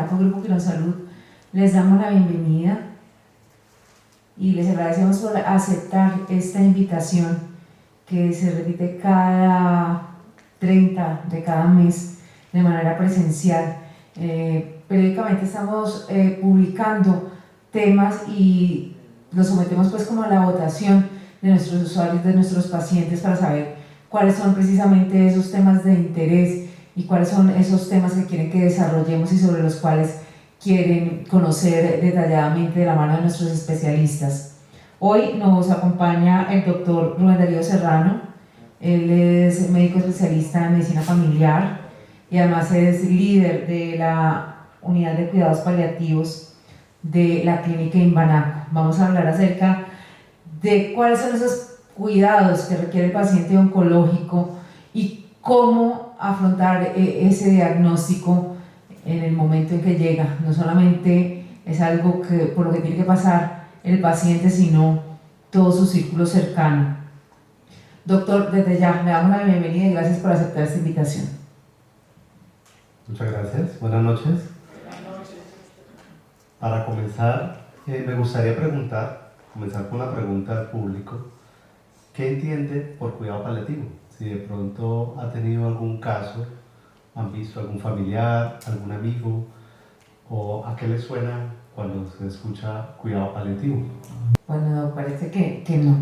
Banaco Grupo Quirónsalud les damos la bienvenida y les agradecemos por aceptar esta invitación que se repite cada 30 de cada mes de manera presencial. Periódicamente estamos publicando temas y los sometemos pues como a la votación de nuestros usuarios, de nuestros pacientes, para saber cuáles son precisamente esos temas de interés y cuáles son esos temas que quieren que desarrollemos y sobre los cuales quieren conocer detalladamente de la mano de nuestros especialistas. Hoy nos acompaña el doctor Rubén Darío Serrano. Él es médico especialista en medicina familiar y además es líder de la unidad de cuidados paliativos de la clínica Imbanaco. Vamos a hablar acerca de cuáles son esos cuidados que requiere el paciente oncológico y cómo afrontar ese diagnóstico en el momento en que llega. No solamente es algo que, por lo que tiene que pasar el paciente, sino todo su círculo cercano. Doctor, desde ya le damos la bienvenida y gracias por aceptar esta invitación. Muchas gracias. Buenas noches. Para comenzar, me gustaría comenzar con una pregunta al público. ¿Qué entiende por cuidado paliativo? Si de pronto ha tenido algún caso, han visto algún familiar, algún amigo, o a qué les suena cuando se escucha cuidado paliativo. Bueno, parece que no.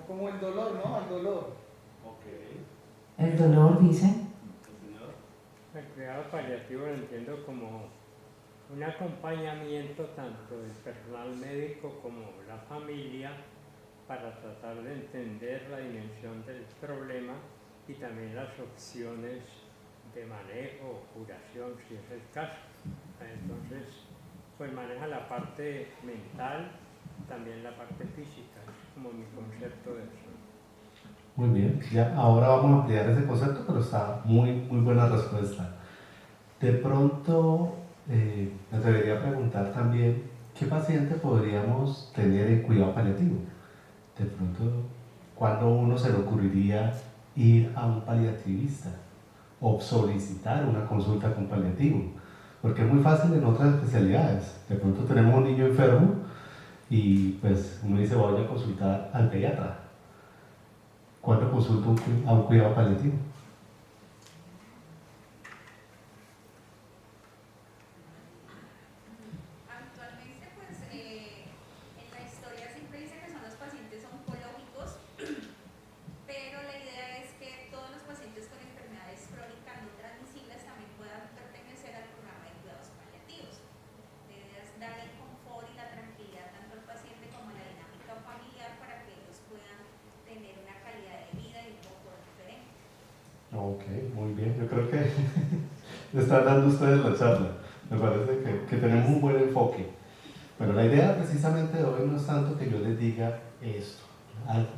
Como el dolor, ¿no? El dolor. Okay. El dolor, dice. El cuidado paliativo lo entiendo como un acompañamiento tanto del personal médico como la familia para tratar de entender la dimensión del problema y también las opciones de manejo o curación, si es el caso. Entonces, pues maneja la parte mental, también la parte física, es como mi concepto de eso. Muy bien, ya ahora vamos a ampliar ese concepto, pero está muy buena respuesta. De pronto, me debería preguntar también, ¿qué paciente podríamos tener en cuidado paliativo? De pronto, ¿cuándo uno se le ocurriría ir a un paliativista o solicitar una consulta con paliativo? Porque es muy fácil en otras especialidades. De pronto tenemos un niño enfermo y pues uno dice, voy a consultar al pediatra. ¿Cuándo consulto a un cuidado paliativo? Ok, muy bien. Yo creo que están dando ustedes la charla. Me parece que tenemos un buen enfoque. Bueno, la idea precisamente de hoy no es tanto que yo les diga esto.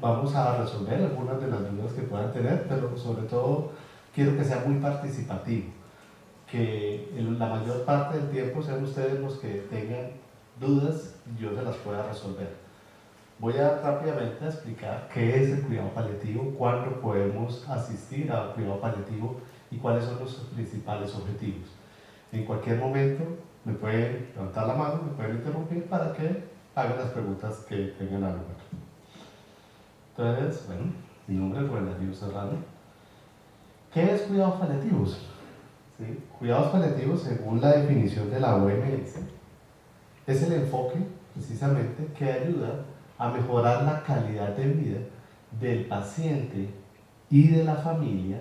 Vamos a resolver algunas de las dudas que puedan tener, pero sobre todo quiero que sea muy participativo. Que en la mayor parte del tiempo sean ustedes los que tengan dudas y yo se las pueda resolver. Voy a rápidamente explicar qué es el cuidado paliativo, cuándo podemos asistir al cuidado paliativo y cuáles son los principales objetivos. En cualquier momento me pueden levantar la mano, me pueden interrumpir para que hagan las preguntas que tengan a lugar. Entonces, bueno, mi nombre es Rubén Darío Serrano. ¿Qué es cuidados paliativos? ¿Sí? Cuidados paliativos, según la definición de la OMS, es el enfoque precisamente que ayuda a mejorar la calidad de vida del paciente y de la familia.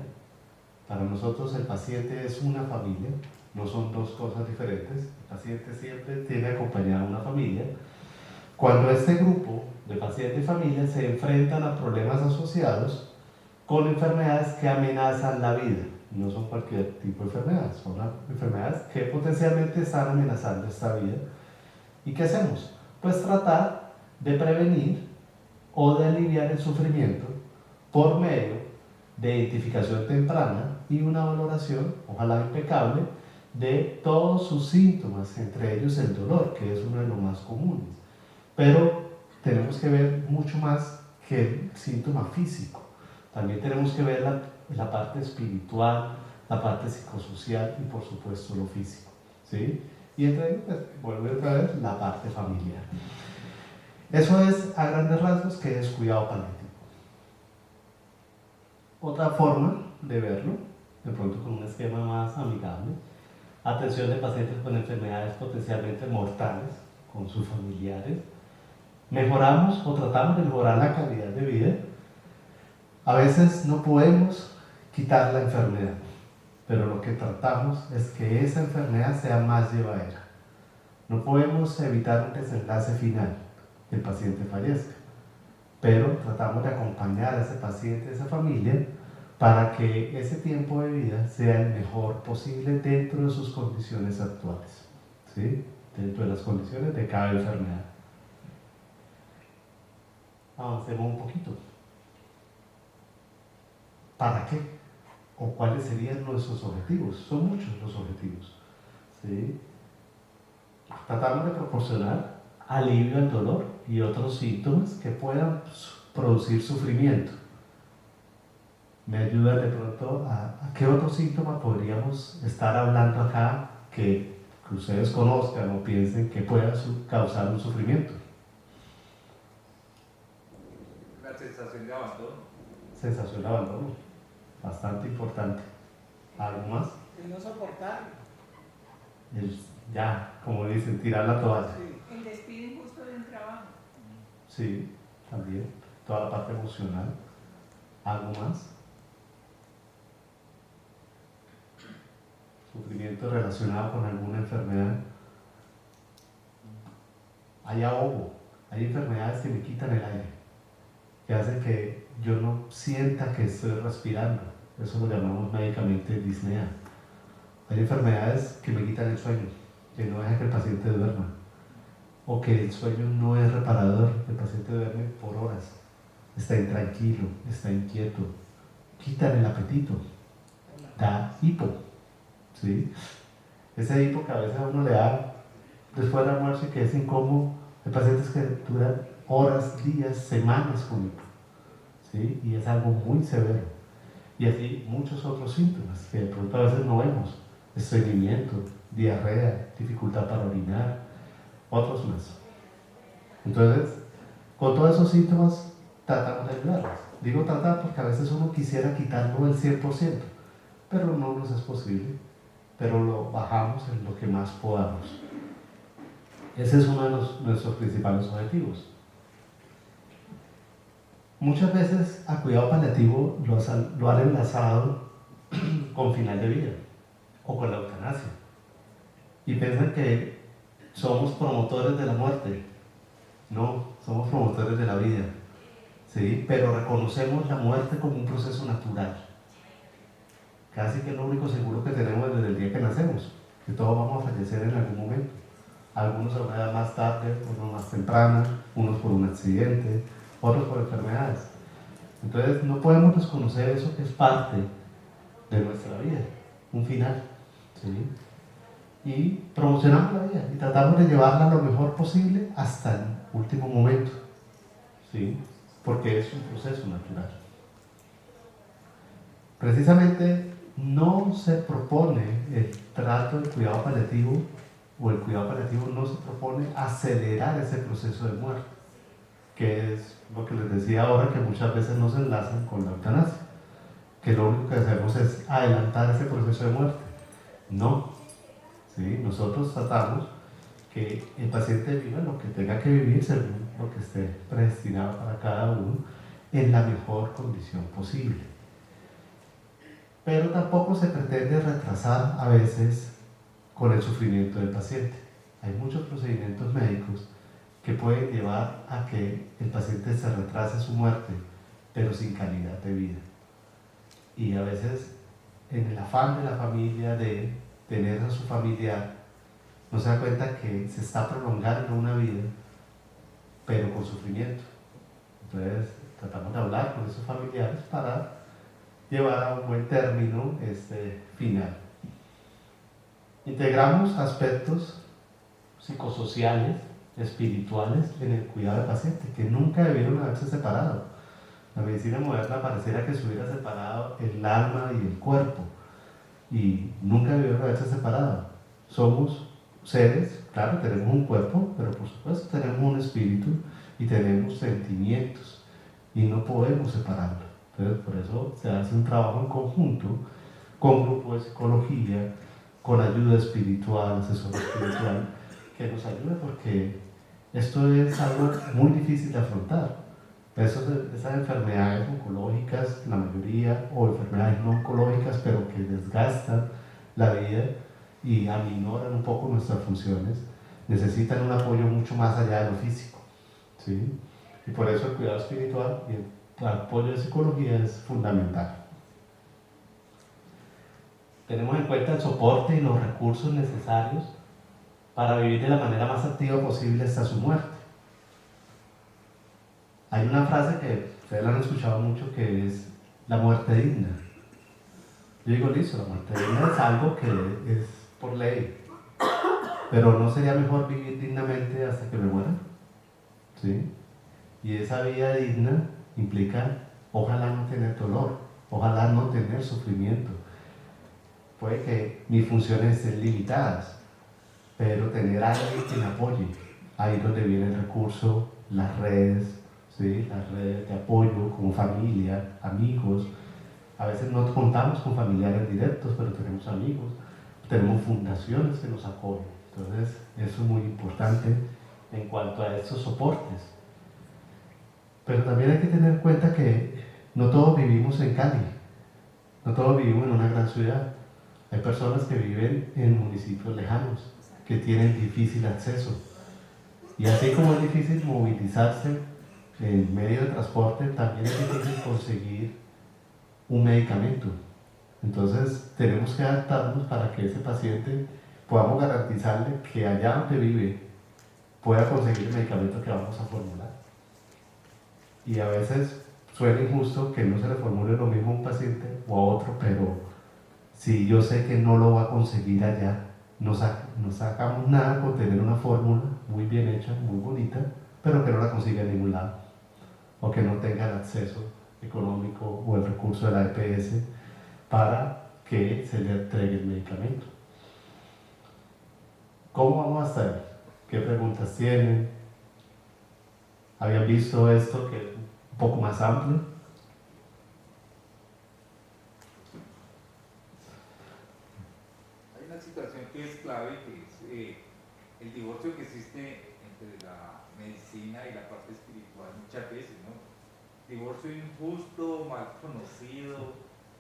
Para nosotros el paciente es una familia, no son dos cosas diferentes. El paciente siempre tiene acompañada una familia. Cuando este grupo de paciente y familia se enfrentan a problemas asociados con enfermedades que amenazan la vida, no son cualquier tipo de enfermedades, son enfermedades que potencialmente están amenazando esta vida. ¿Y qué hacemos? Pues tratar de prevenir o de aliviar el sufrimiento por medio de identificación temprana y una valoración, ojalá impecable, de todos sus síntomas, entre ellos el dolor, que es uno de los más comunes. Pero tenemos que ver mucho más que el síntoma físico. También tenemos que ver la parte espiritual, la parte psicosocial y por supuesto lo físico. ¿sí? Y entre ellos, pues, vuelve otra vez la parte familiar. Eso es, a grandes rasgos, que es cuidado paliativo. Otra forma de verlo, de pronto con un esquema más amigable, atención de pacientes con enfermedades potencialmente mortales, con sus familiares. Mejoramos o tratamos de mejorar la calidad de vida. A veces no podemos quitar la enfermedad, pero lo que tratamos es que esa enfermedad sea más llevadera. No podemos evitar un desenlace final, que el paciente fallezca, pero tratamos de acompañar a ese paciente, a esa familia, para que ese tiempo de vida sea el mejor posible dentro de sus condiciones actuales, ¿sí? Dentro de las condiciones de cada enfermedad. Avancemos un poquito. ¿Para qué? ¿O cuáles serían nuestros objetivos? Son muchos los objetivos, ¿sí? Tratamos de proporcionar alivio al dolor y otros síntomas que puedan producir sufrimiento. Me ayuda de pronto a qué otro síntoma podríamos estar hablando acá que ustedes conozcan o piensen que pueda causar un sufrimiento. La sensación de abandono. Sensación de abandono, bastante importante. ¿Algo más? El no soportar. Ya, como dicen, tirar la toalla. Sí. El despido injusto de un trabajo. Sí, también. Toda la parte emocional. ¿Algo más? Sufrimiento relacionado con alguna enfermedad. Hay ahogo. Hay enfermedades que me quitan el aire, que hacen que yo no sienta que estoy respirando. Eso lo llamamos médicamente disnea. Hay enfermedades que me quitan el sueño, que no dejan que el paciente duerma, o que el sueño no es reparador, el paciente duerme por horas, está intranquilo, está inquieto, quitan el apetito, da hipo, ¿sí? Ese hipo que a veces a uno le da después del almuerzo y que es incómodo. Hay pacientes que duran horas, días, semanas con hipo, ¿sí? Y es algo muy severo. Y así muchos otros síntomas que de pronto a veces no vemos: estreñimiento, diarrea, dificultad para orinar, otros más. Entonces, con todos esos síntomas tratamos de ayudarlos. Digo tratar porque a veces uno quisiera quitarlo el 100%, pero no nos es posible, pero lo bajamos en lo que más podamos. Ese es uno de nuestros principales objetivos. Muchas veces a cuidado paliativo lo han enlazado con final de vida o con la eutanasia, y piensan que somos promotores de la muerte. No, somos promotores de la vida, ¿sí? Pero reconocemos la muerte como un proceso natural. Casi que es lo único seguro que tenemos desde el día que nacemos, que todos vamos a fallecer en algún momento. Algunos a una edad más tarde, otros más temprana, unos por un accidente, otros por enfermedades. Entonces no podemos desconocer eso que es parte de nuestra vida, un final, ¿sí? Y promocionamos la vida y tratamos de llevarla lo mejor posible hasta el último momento, ¿sí? Porque es un proceso natural. Precisamente no se propone el trato de cuidado paliativo, o el cuidado paliativo no se propone acelerar ese proceso de muerte, que es lo que les decía ahora, que muchas veces nos enlazan con la eutanasia, que lo único que hacemos es adelantar ese proceso de muerte. No, ¿sí? Nosotros tratamos que el paciente viva lo que tenga que vivir según lo que esté predestinado para cada uno, en la mejor condición posible. Pero tampoco se pretende retrasar a veces con el sufrimiento del paciente. Hay muchos procedimientos médicos que pueden llevar a que el paciente se retrase su muerte, pero sin calidad de vida. Y a veces, en el afán de la familia de tener a su familiar, no se da cuenta que se está prolongando una vida, pero con sufrimiento. Entonces, tratamos de hablar con esos familiares para llevar a un buen término este final. Integramos aspectos psicosociales, espirituales en el cuidado del paciente, que nunca debieron haberse separado. La medicina moderna pareciera que se hubiera separado el alma y el cuerpo, y nunca debieron haberse separado. somos seres, claro, tenemos un cuerpo, pero por supuesto tenemos un espíritu y tenemos sentimientos y no podemos separarlo. Entonces, por eso se hace un trabajo en conjunto con grupo de psicología, con ayuda espiritual, asesor espiritual, que nos ayude porque esto es algo muy difícil de afrontar. Esas enfermedades oncológicas, la mayoría, o enfermedades no oncológicas, pero que desgastan la vida y aminoran un poco nuestras funciones, necesitan un apoyo mucho más allá de lo físico, ¿sí? Y por eso el cuidado espiritual y el apoyo de psicología es fundamental. Tenemos en cuenta el soporte y los recursos necesarios para vivir de la manera más activa posible hasta su muerte. Hay una frase que ustedes la han escuchado mucho que es la muerte digna. Yo digo, listo, la muerte digna es algo que es por ley, pero ¿no sería mejor vivir dignamente hasta que me muera? ¿Sí? Y esa vida digna implica, ojalá no tener dolor, ojalá no tener sufrimiento. Puede que mis funciones estén limitadas, pero tener a alguien que me apoye. Ahí es donde viene el recurso, las redes, ¿sí? Las redes de apoyo como familia, amigos. A veces no contamos con familiares directos, pero tenemos amigos, tenemos fundaciones que nos apoyan. Entonces, eso es muy importante en cuanto a estos soportes. Pero también hay que tener en cuenta que no todos vivimos en Cali, no todos vivimos en una gran ciudad. Hay personas que viven en municipios lejanos, que tienen difícil acceso. Y así como es difícil movilizarse en medio de transporte, también es difícil conseguir un medicamento. Entonces tenemos que adaptarnos para que ese paciente podamos garantizarle que allá donde vive pueda conseguir el medicamento que vamos a formular. Y a veces suena injusto que no se le formule lo mismo a un paciente o a otro, pero si yo sé que no lo va a conseguir allá, no sacamos nada con tener una fórmula muy bien hecha, muy bonita, pero que no la consiga en ningún lado, o que no tenga el acceso económico o el recurso de la EPS para que se le entregue el medicamento. ¿Cómo vamos a hacer? ¿Qué preguntas tienen? ¿Habían visto esto que es un poco más amplio? Hay una situación que es clave, que es el divorcio que existe entre la medicina y la parte espiritual muchas veces, ¿no? Divorcio injusto, mal conocido,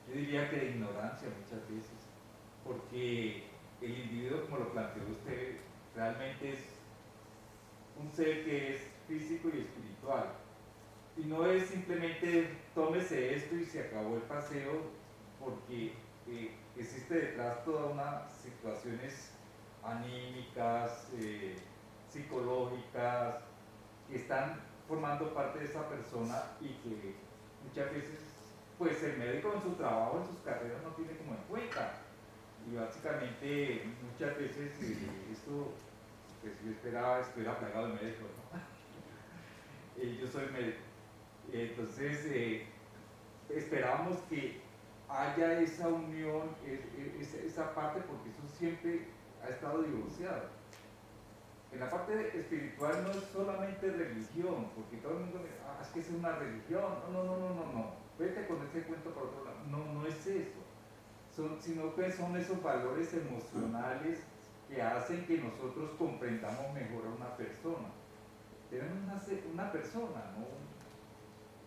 yo diría que de ignorancia muchas veces, porque el individuo, como lo planteó usted, realmente es un ser que es físico y espiritual. Y no es simplemente tómese esto y se acabó el paseo, porque existe detrás todas unas situaciones anímicas, psicológicas, que están formando parte de esa persona y que muchas veces pues el médico en su trabajo, en sus carreras no tiene como en cuenta. Y básicamente muchas veces esto, pues yo esperaba, estuviera plagado de médicos, ¿no? Yo soy médico. Entonces, esperamos que haya esa unión, esa parte, porque eso siempre ha estado divorciado. En la parte espiritual no es solamente religión, porque todo el mundo me dice, es que es una religión. No. Vete con ese cuento por otro lado. No es eso. Sino que son esos valores emocionales que hacen que nosotros comprendamos mejor a una persona. Tenemos una persona, ¿no?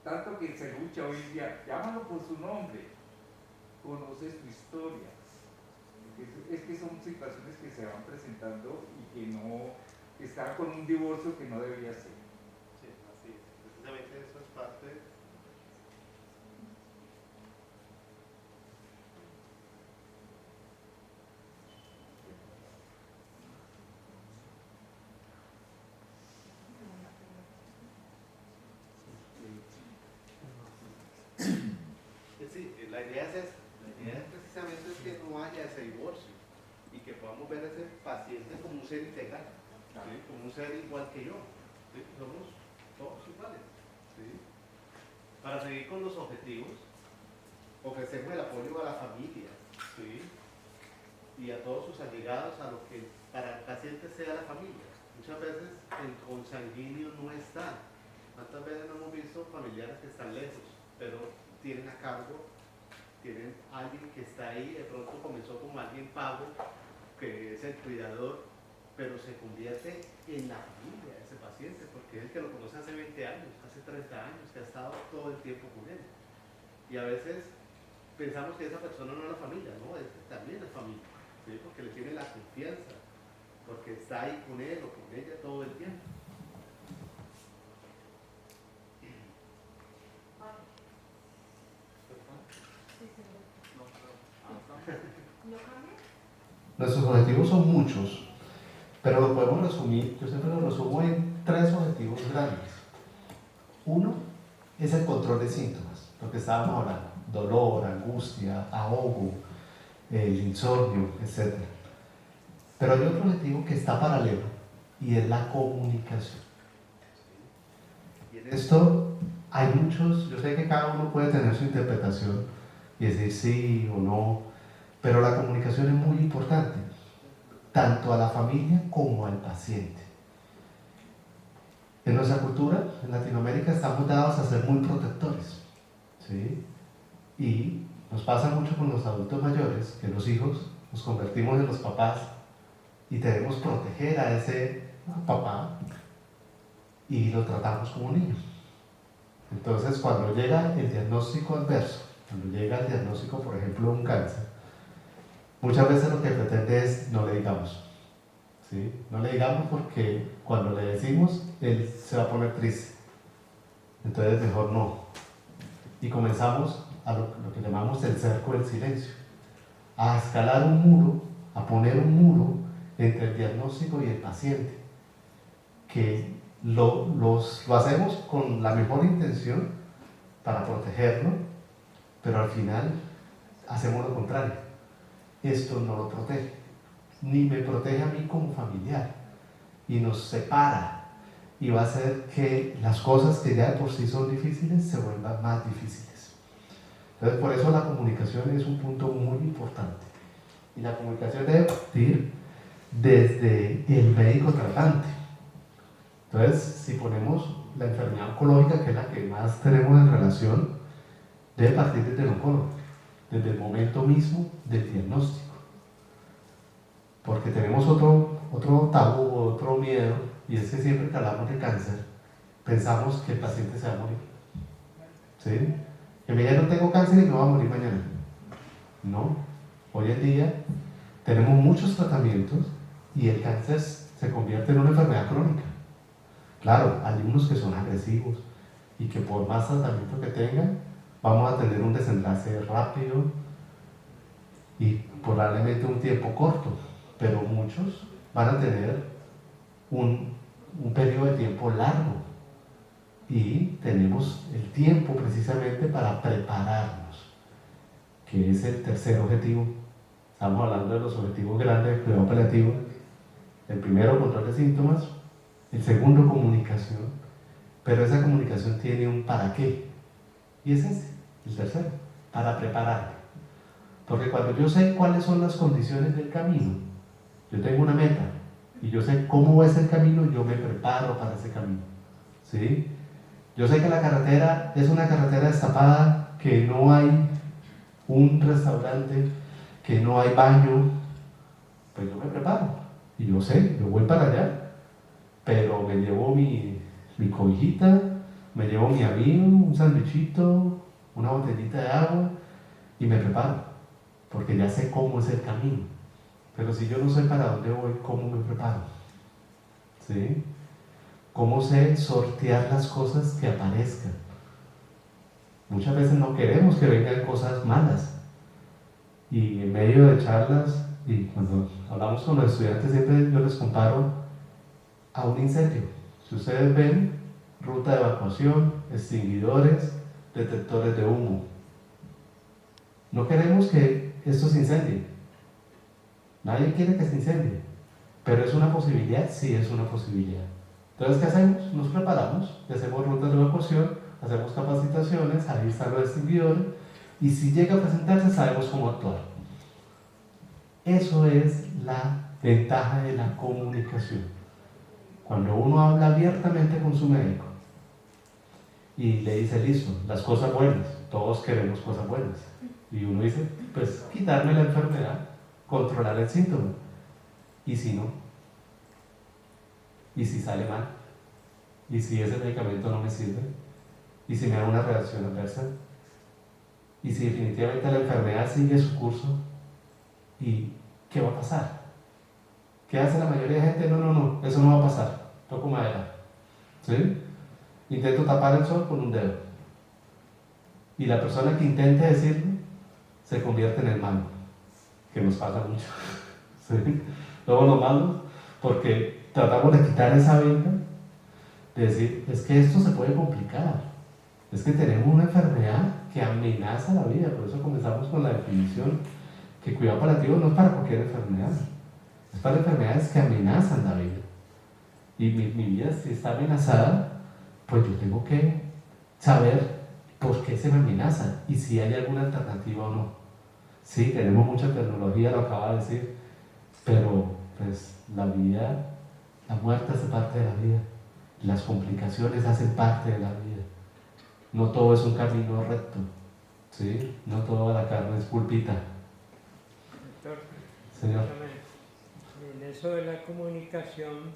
Tanto que se lucha hoy día, llámalo por su nombre, conoce su historia. Es que son situaciones que se van presentando y que no están con un divorcio que no debería ser. Sí, así es. Precisamente eso es parte. Sí, la idea es esta. La idea es precisamente es que no haya ese divorcio y que podamos ver a ese paciente como un ser integral, ¿sí? Como un ser igual que yo. ¿Sí? Somos todos iguales. ¿Sí? Para seguir con los objetivos, ofrecemos el apoyo a la familia, ¿sí? y a todos sus allegados a lo que para el paciente sea la familia. Muchas veces el consanguíneo no está. ¿Cuántas veces no hemos visto familiares que están lejos, pero tienen a cargo, tienen alguien que está ahí, de pronto comenzó como alguien pago, que es el cuidador, pero se convierte en la familia de ese paciente, porque es el que lo conoce hace 20 años, hace 30 años, que ha estado todo el tiempo con él. Y a veces pensamos que esa persona no es la familia, no, es que también es familia, ¿sí? Porque le tiene la confianza, porque está ahí con él o con ella todo el tiempo. Nuestros objetivos son muchos, pero lo podemos resumir, yo siempre lo resumo en 3 objetivos grandes. Uno es el control de síntomas, lo que estábamos hablando, dolor, angustia, ahogo, el insomnio, etc. Pero hay otro objetivo que está paralelo y es la comunicación. Y en esto hay muchos, yo sé que cada uno puede tener su interpretación y decir sí o no, pero la comunicación es muy importante, tanto a la familia como al paciente. En nuestra cultura, en Latinoamérica, estamos dados a ser muy protectores, ¿sí? Y nos pasa mucho con los adultos mayores, que los hijos nos convertimos en los papás y debemos proteger a ese papá y lo tratamos como un niño. Entonces, cuando llega el diagnóstico adverso, cuando llega el diagnóstico, por ejemplo, de un cáncer, muchas veces lo que pretende es no le digamos, ¿sí? No le digamos porque cuando le decimos, él se va a poner triste. Entonces, mejor no. Y comenzamos a lo que llamamos el cerco del silencio, a escalar un muro, a poner un muro entre el diagnóstico y el paciente, que lo hacemos con la mejor intención para protegerlo, pero al final hacemos lo contrario. Esto no lo protege, ni me protege a mí como familiar, y nos separa, y va a hacer que las cosas que ya de por sí son difíciles se vuelvan más difíciles. Entonces, por eso la comunicación es un punto muy importante, y la comunicación debe partir desde el médico tratante. Entonces, si ponemos la enfermedad oncológica, que es la que más tenemos en relación, debe partir desde el oncólogo, desde el momento mismo del diagnóstico. Porque tenemos otro tabú, otro miedo, y es que siempre que hablamos de cáncer, pensamos que el paciente se va a morir. ¿Sí? Que me diga no tengo cáncer y me voy a morir mañana. No. Hoy en día tenemos muchos tratamientos y el cáncer se convierte en una enfermedad crónica. Claro, hay unos que son agresivos y que por más tratamiento que tengan, vamos a tener un desenlace rápido y probablemente un tiempo corto, pero muchos van a tener un periodo de tiempo largo y tenemos el tiempo precisamente para prepararnos, que es el tercer objetivo. Estamos hablando de los objetivos grandes del cuidado paliativo. El primero, control de síntomas. El segundo, comunicación. Pero esa comunicación tiene un para qué. Y es ese, el tercero, para prepararme. Porque cuando yo sé cuáles son las condiciones del camino, yo tengo una meta y yo sé cómo es el camino, yo me preparo para ese camino. ¿Sí? Yo sé que la carretera es una carretera destapada, que no hay un restaurante, que no hay baño, pues yo me preparo. Y yo sé, yo voy para allá, pero me llevo mi cobijita, me llevo mi amigo, un sandwichito, una botellita de agua y me preparo, porque ya sé cómo es el camino. Pero si yo no sé para dónde voy, ¿cómo me preparo? ¿Sí? ¿Cómo sé sortear las cosas que aparezcan? Muchas veces no queremos que vengan cosas malas. Y en medio de charlas, y cuando hablamos con los estudiantes, siempre yo les comparo a un incendio. Si ustedes ven, ruta de evacuación, extinguidores, detectores de humo. No queremos que esto se incendie. Nadie quiere que se incendie. Pero ¿es una posibilidad? Sí, es una posibilidad. Entonces, ¿qué hacemos? Nos preparamos, hacemos rutas de evacuación, hacemos capacitaciones, ahí están los extinguidores, y si llega a presentarse, sabemos cómo actuar. Eso es la ventaja de la comunicación. Cuando uno habla abiertamente con su médico y le dice, listo, las cosas buenas, todos queremos cosas buenas. Y uno dice, pues quitarme la enfermedad, controlar el síntoma. ¿Y si no? ¿Y si sale mal? ¿Y si ese medicamento no me sirve? ¿Y si me da una reacción adversa? ¿Y si definitivamente la enfermedad sigue su curso? ¿Y qué va a pasar? ¿Qué hace la mayoría de gente? No, eso no va a pasar. Toco madera. ¿Sí? Intento tapar el sol con un dedo. Y la persona que intente decirlo se convierte en el malo, que nos pasa mucho. ¿Sí? Luego los malos, porque tratamos de quitar esa venda, de decir, es que esto se puede complicar. Es que tenemos una enfermedad que amenaza la vida. Por eso comenzamos con la definición que cuidado paliativo no es para cualquier enfermedad. Es para enfermedades que amenazan la vida. Y mi vida, si está amenazada, pues yo tengo que saber por qué se me amenaza y si hay alguna alternativa o no. Sí, tenemos mucha tecnología, lo acaba de decir, pero pues la vida, la muerte hace parte de la vida. Las complicaciones hacen parte de la vida. No todo es un camino recto, ¿sí? No toda la carne es pulpita. Doctor, Señor. en eso de la comunicación,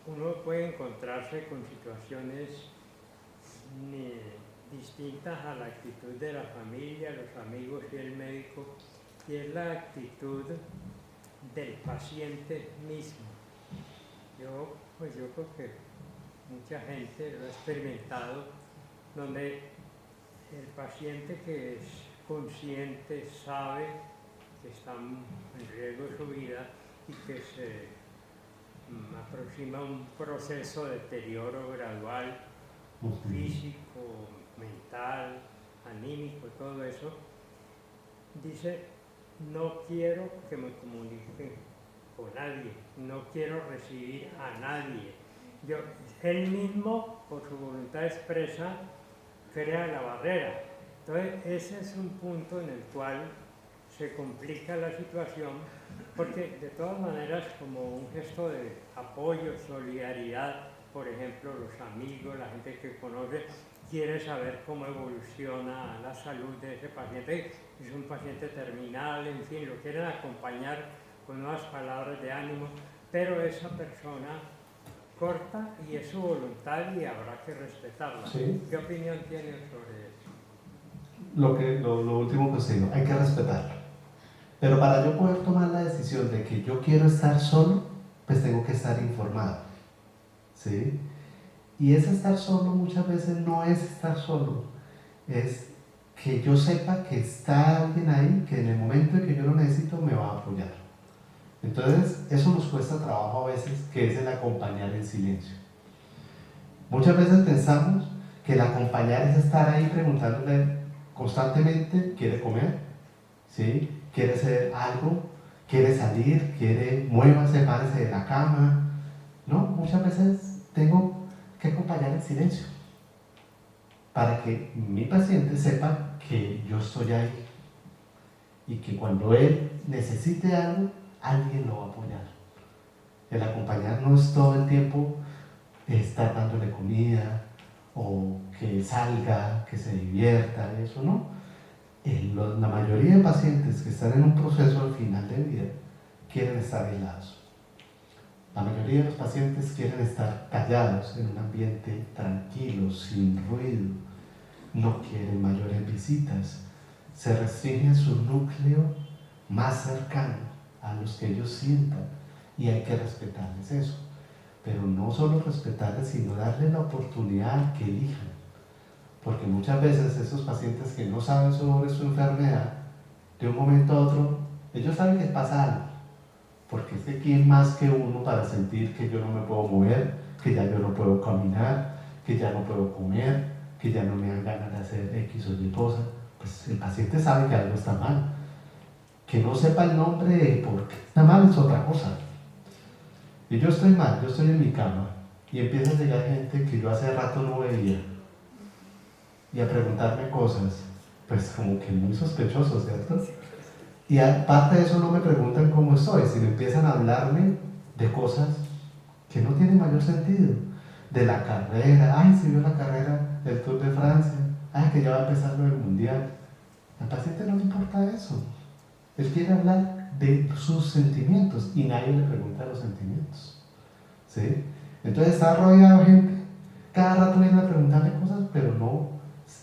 uno puede encontrarse con situaciones distintas a la actitud de la familia, los amigos y el médico, y es la actitud del paciente mismo. Yo creo que mucha gente lo ha experimentado, donde el paciente que es consciente sabe que está en riesgo de su vida y que se aproxima a un proceso de deterioro gradual, físico, mental, anímico, todo eso, dice, no quiero que me comuniquen con nadie, no quiero recibir a nadie. Él mismo, por su voluntad expresa, crea la barrera. Entonces, ese es un punto en el cual se complica la situación, porque de todas maneras, como un gesto de apoyo, solidaridad, por ejemplo, los amigos, la gente que conoce, quiere saber cómo evoluciona la salud de ese paciente. Es un paciente terminal, en fin, lo quieren acompañar con nuevas palabras de ánimo, pero esa persona corta y es su voluntad y habrá que respetarla. Sí. ¿Qué opinión tiene sobre eso? Lo último que os digo, hay que respetarlo. Pero para yo poder tomar la decisión de que yo quiero estar solo, pues tengo que estar informado. ¿Sí? Y ese estar solo muchas veces no es estar solo, es que yo sepa que está alguien ahí que en el momento en que yo lo necesito me va a apoyar. Entonces, eso nos cuesta trabajo a veces, que es el acompañar en silencio. Muchas veces pensamos que el acompañar es estar ahí preguntándole constantemente, ¿quiere comer? ¿Sí? ¿Quiere hacer algo? ¿Quiere salir? ¿Quiere muévase, párese de la cama? No, muchas veces tengo que acompañar en silencio para que mi paciente sepa que yo estoy ahí y que cuando él necesite algo, alguien lo va a apoyar. El acompañar no es todo el tiempo estar dándole comida o que salga, que se divierta, eso no. La mayoría de pacientes que están en un proceso al final de vida quieren estar aislados. La mayoría de los pacientes quieren estar callados en un ambiente tranquilo, sin ruido, no quieren mayores visitas, se restringen su núcleo más cercano a los que ellos sientan y hay que respetarles eso. Pero no solo respetarles, sino darles la oportunidad que elijan. Porque muchas veces esos pacientes que no saben sobre su enfermedad, de un momento a otro, ellos saben que pasa algo. Porque es que quién más que uno para sentir que yo no me puedo mover, que ya yo no puedo caminar, que ya no puedo comer, que ya no me dan ganas de hacer X o Y cosa. Pues el paciente sabe que algo está mal. Que no sepa el nombre de por qué está mal es otra cosa. Y yo estoy mal, yo estoy en mi cama y empieza a llegar gente que yo hace rato no veía y a preguntarme cosas, pues como que muy sospechoso, ¿cierto? Y aparte de eso no me preguntan cómo estoy, sino empiezan a hablarme de cosas que no tienen mayor sentido. De la carrera, ay, si vio la carrera del Tour de Francia, ay, que ya va a empezar lo del Mundial. Al paciente no le importa eso. Él quiere hablar de sus sentimientos y nadie le pregunta de los sentimientos. ¿Sí? Entonces está rodeado de gente, cada rato vienen a preguntarle cosas, pero no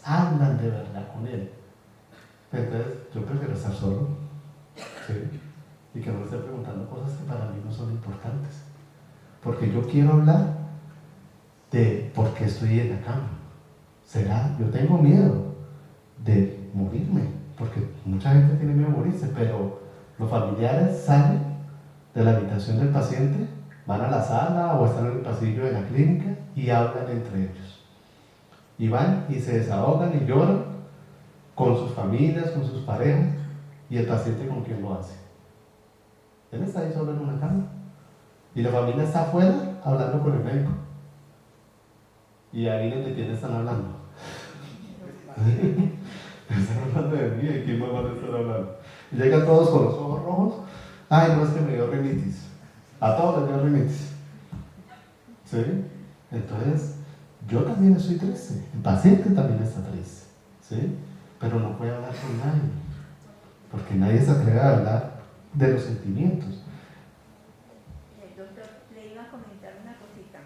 hablan de verdad con él. Entonces yo prefiero estar solo, ¿sí? Y que no me esté preguntando cosas que para mí no son importantes. Porque yo quiero hablar de por qué estoy en la cama. ¿Será? Yo tengo miedo de morirme, porque mucha gente tiene miedo de morirse, pero los familiares salen de la habitación del paciente, van a la sala o están en el pasillo de la clínica y hablan entre ellos. Y van y se desahogan y lloran con sus familias, con sus parejas, y el paciente con quien lo hace. Él está ahí solo en una cama y la familia está afuera hablando con el médico. Y ahí de quién están hablando. Están hablando de mí, ¿de quién más van a estar hablando? Y llegan todos con los ojos rojos. Ay, no, es que me dio rinitis. A todos les dio rinitis. ¿Sí? Entonces, yo también estoy triste. El paciente también está triste. ¿Sí? Pero no puede hablar con nadie. Porque nadie se atreve a hablar de los sentimientos. Doctor, le iba a comentar una cosita.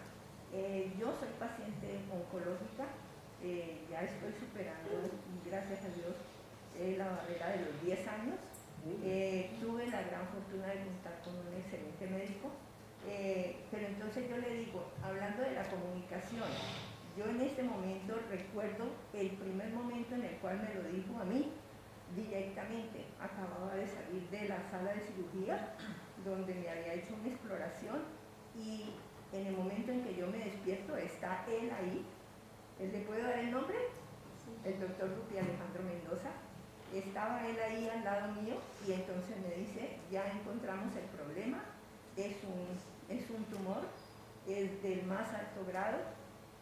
Yo soy paciente oncológica, ya estoy superando, gracias a Dios, la barrera de los 10 años. Tuve la gran fortuna de contar con un excelente médico, pero entonces yo le digo, hablando de la comunicación, yo en este momento recuerdo el primer momento en el cual me lo dijo a mí directamente. Acababa de salir de la sala de cirugía donde me había hecho una exploración y en el momento en que yo me despierto está él ahí. ¿Le puedo dar el nombre? El doctor Rupi Alejandro Mendoza. Estaba él ahí al lado mío y entonces me dice, ya encontramos el problema, es un tumor, es del más alto grado,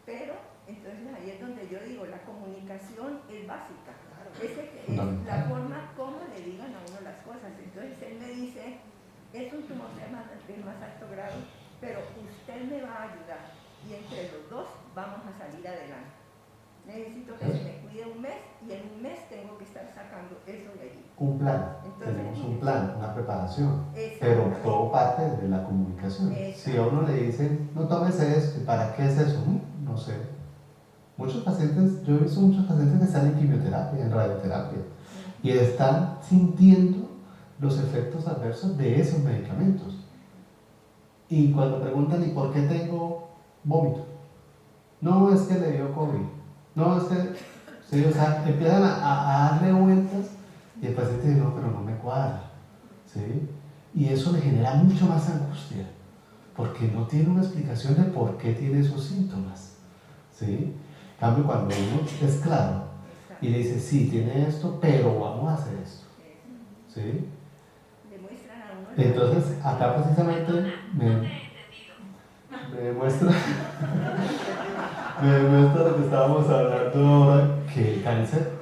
pero entonces ahí es donde yo digo, la comunicación es básica, es la forma como le digan a uno las cosas. Entonces él me dice, es un tumor del más alto grado, pero usted me va a ayudar y entre los dos vamos a salir adelante. Necesito que se me cuide un mes y en un mes tengo que estar sacando eso de allí. Un plan. Entonces, tenemos un plan, una preparación, pero todo parte de la comunicación. Si a uno le dicen, no tomes esto, ¿para qué es eso? No sé. Muchos pacientes, yo he visto muchos pacientes que están en quimioterapia, en radioterapia, y están sintiendo los efectos adversos de esos medicamentos. Y cuando preguntan, ¿y por qué tengo vómito? No, es que le dio COVID. No, es que, sí, o sea, empiezan a darle vueltas y el paciente dice, no, pero no me cuadra. ¿Sí? Y eso le genera mucho más angustia, porque no tiene una explicación de por qué tiene esos síntomas. ¿Sí? En cambio, cuando uno es claro y le dice, sí, tiene esto, pero vamos a hacer esto. ¿Sí? Entonces, acá precisamente me demuestra lo que estábamos hablando ahora, que el cáncer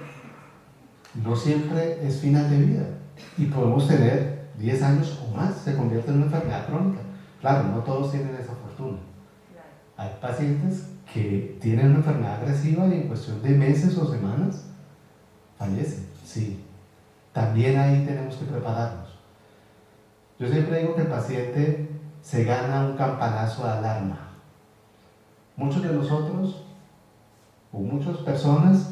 no siempre es final de vida y podemos tener 10 años o más, se convierte en una enfermedad crónica. Claro, no todos tienen esa fortuna. Hay pacientes que tienen una enfermedad agresiva y en cuestión de meses o semanas fallecen. Sí, también ahí tenemos que prepararnos. Yo siempre digo que el paciente se gana un campanazo de alarma. Muchos de nosotros, o muchas personas,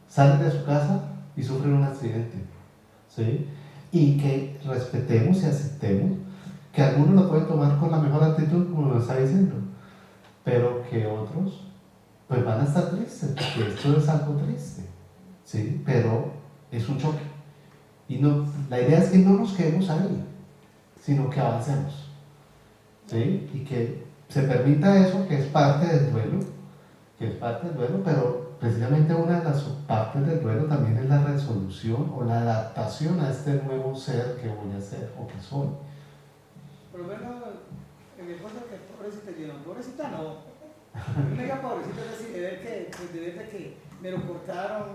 salen de su casa y sufren un accidente. ¿Sí? Y que respetemos y aceptemos que algunos lo pueden tomar con la mejor actitud, como lo está diciendo, pero que otros pues van a estar tristes, porque esto es algo triste. ¿Sí? Pero es un choque. Y no, la idea es que no nos quedemos ahí, sino que avancemos. ¿Sí? Y que se permita eso, que es parte del duelo, pero precisamente una de las partes del duelo también es la resolución o la adaptación a este nuevo ser que voy a ser o que soy. Por lo menos en mi esposa que pobrecita, yo no, pobrecita no, mega pobrecita, es decir, de ver que, pues, de ver que me lo cortaron,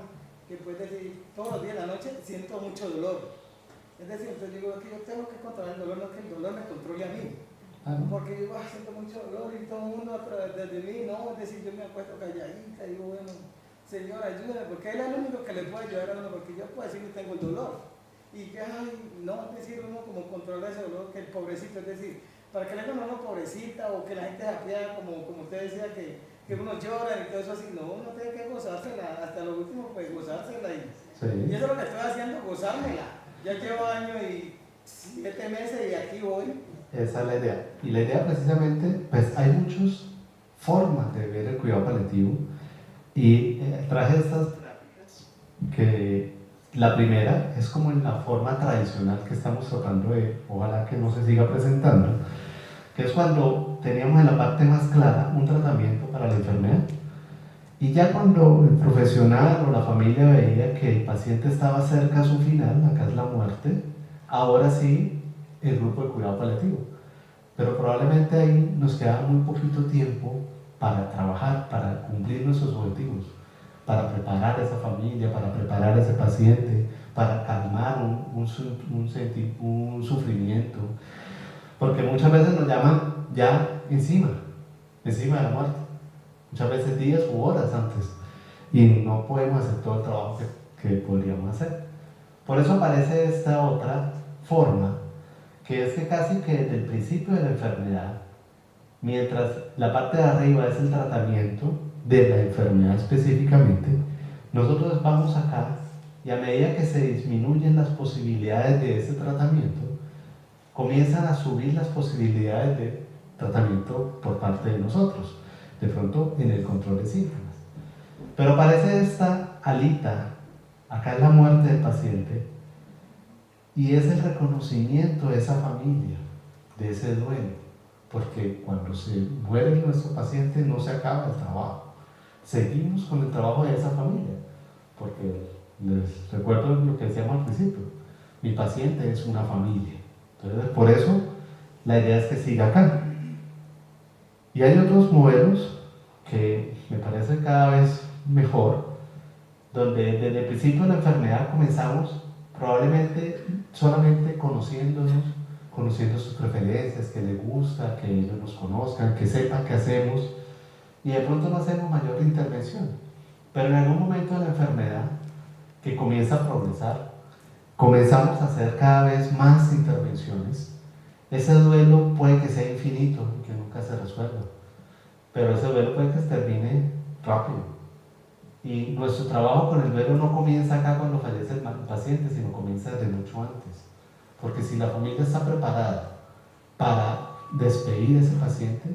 que puede decir, todos los días de la noche siento mucho dolor. Es decir, entonces digo que yo tengo que controlar el dolor, no que el dolor me controle a mí. Porque yo siento mucho dolor y todo el mundo a través de mí, no, es decir, yo me acuesto calladita y digo, bueno, Señor, ayúdame, porque Él es el único que le puede ayudar a uno, porque yo puedo decir que tengo el dolor. Y que, ay, no, es decir, uno como controla ese dolor, que el pobrecito, es decir, para que le digan a uno pobrecita o que la gente se apiada, como usted decía, que uno llora y todo eso así, no, uno tiene que gozársela, hasta lo último, pues gozársela. Y eso es lo que estoy haciendo, gozármela. Ya llevo año y 7 meses y aquí voy. Esa es la idea. Y la idea precisamente, pues hay muchas formas de ver el cuidado paliativo y traje estas gráficas que la primera es como en la forma tradicional que estamos tratando de, ojalá que no se siga presentando, que es cuando teníamos en la parte más clara un tratamiento para la enfermedad y ya cuando el profesional o la familia veía que el paciente estaba cerca a su final, acá es la muerte, ahora sí el grupo de cuidado paliativo. Pero probablemente ahí nos queda muy poquito tiempo para trabajar, para cumplir nuestros objetivos, para preparar a esa familia, para preparar a ese paciente, para calmar un sufrimiento. Porque muchas veces nos llaman ya encima de la muerte, muchas veces días u horas antes, y no podemos hacer todo el trabajo que podríamos hacer. Por eso aparece esta otra forma, que es que casi que desde el principio de la enfermedad, mientras la parte de arriba es el tratamiento de la enfermedad específicamente, nosotros vamos acá y a medida que se disminuyen las posibilidades de ese tratamiento, comienzan a subir las posibilidades de tratamiento por parte de nosotros, de pronto en el control de síntomas. Pero aparece esta alita, acá es la muerte del paciente, y es el reconocimiento de esa familia, de ese duelo, porque cuando se muere nuestro paciente no se acaba el trabajo, seguimos con el trabajo de esa familia, porque les recuerdo lo que decíamos al principio, mi paciente es una familia, entonces por eso la idea es que siga acá. Y hay otros modelos que me parecen cada vez mejor, donde desde el principio de la enfermedad comenzamos probablemente solamente conociéndonos, conociendo sus preferencias, que les gusta, que ellos nos conozcan, que sepan qué hacemos, y de pronto no hacemos mayor intervención. Pero en algún momento de la enfermedad, que comienza a progresar, comenzamos a hacer cada vez más intervenciones. Ese duelo puede que sea infinito y que nunca se resuelva, pero ese duelo puede que se termine rápido. Y nuestro trabajo con el duelo no comienza acá cuando fallece el paciente, sino comienza desde mucho antes. Porque si la familia está preparada para despedir a ese paciente,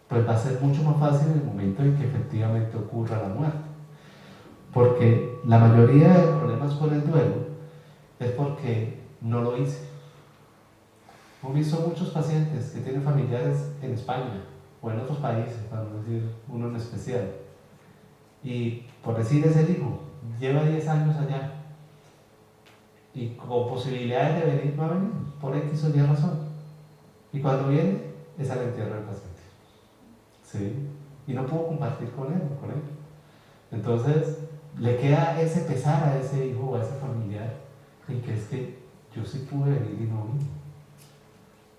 pues va a ser mucho más fácil en el momento en que efectivamente ocurra la muerte. Porque la mayoría de problemas con el duelo es porque no lo hice. Hemos visto muchos pacientes que tienen familiares en España o en otros países, para no decir uno en especial, y por decir es el hijo, lleva 10 años allá y con posibilidades de venir, no va a venir por X o Y razón, y cuando viene es al entierro del paciente, ¿sí? Y no puedo compartir con él. Entonces le queda ese pesar a ese hijo o a ese familiar en que es que yo sí pude venir y no vine,